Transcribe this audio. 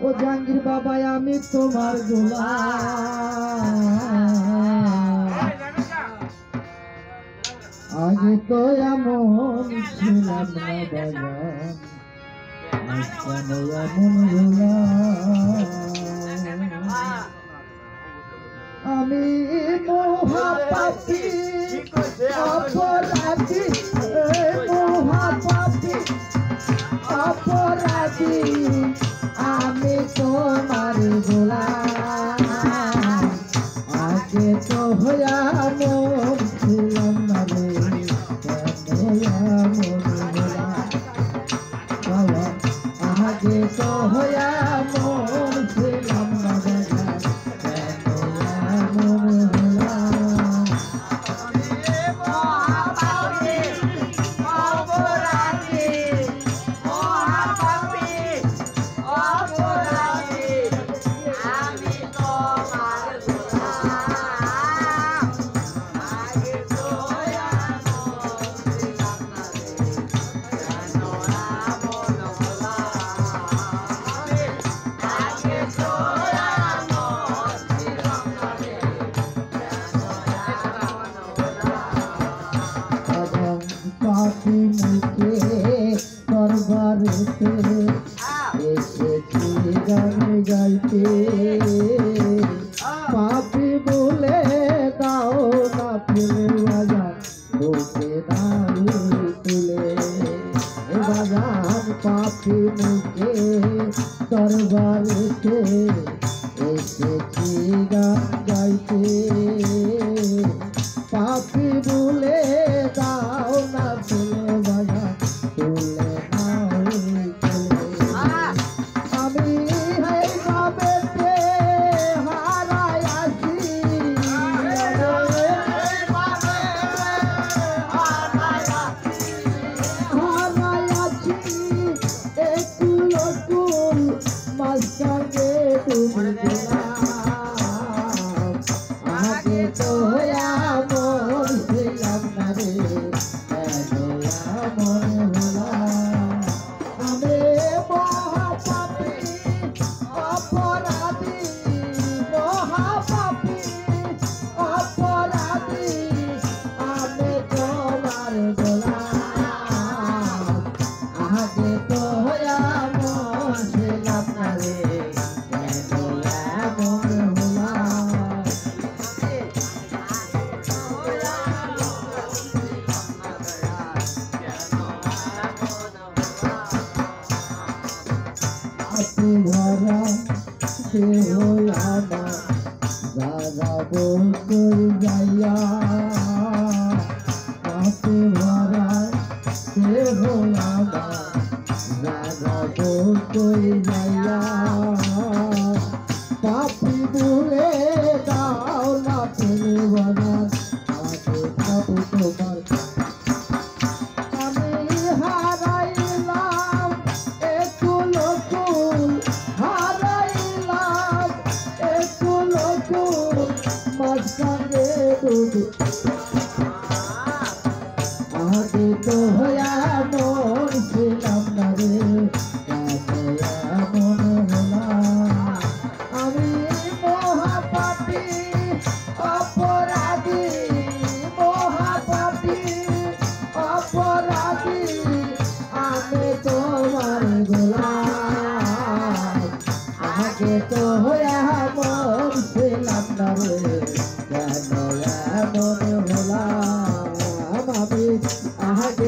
ও জাহাঙ্গীর বাবা আমি তোমার গোলাম আগে তো এমন ছিলাম না বাবা এমন গোলাম আমি মহাপাপী অপরাধী মহাপাপী অপরাধী আমি তোমার গোলাম আগে তো হইয়া মন ছিলাম না রে এমন গোলাম বাবা আগে তো হইয়া মন ছিলাম না পাপি মুখে দরবারেতে এসেছি গান গাইতে পাপি বলে দাও না ফেলে বাজার বুকে দাঁড়ি তুলে বাজার পাপি মুখে দরবারেতে এসেছি গান গাইতে পাপি বলে দাও না তুলে বাজা তুলে আমি হারাই আসি হারাই আছি একটু নতুন মাঝখানে ডুবে আগে তো ভরা সে হইয়ানা দাদা বলতে যাইয়া পাপে ভরা সে হইয়ানা দাদা বলতে যাইয়া পাপি বলে দাও না ফেলে বানা আগে পাবো তোমার আগে তো হইয়া মন ছিলাম না রে এমন হলাম আমি মহাপাপী অপরাধী মহাপাপী অপরাধী আমি তোমার গোলাম আগে তো হইয়া মন ছিলাম না রে এমন হলাম আমি আগে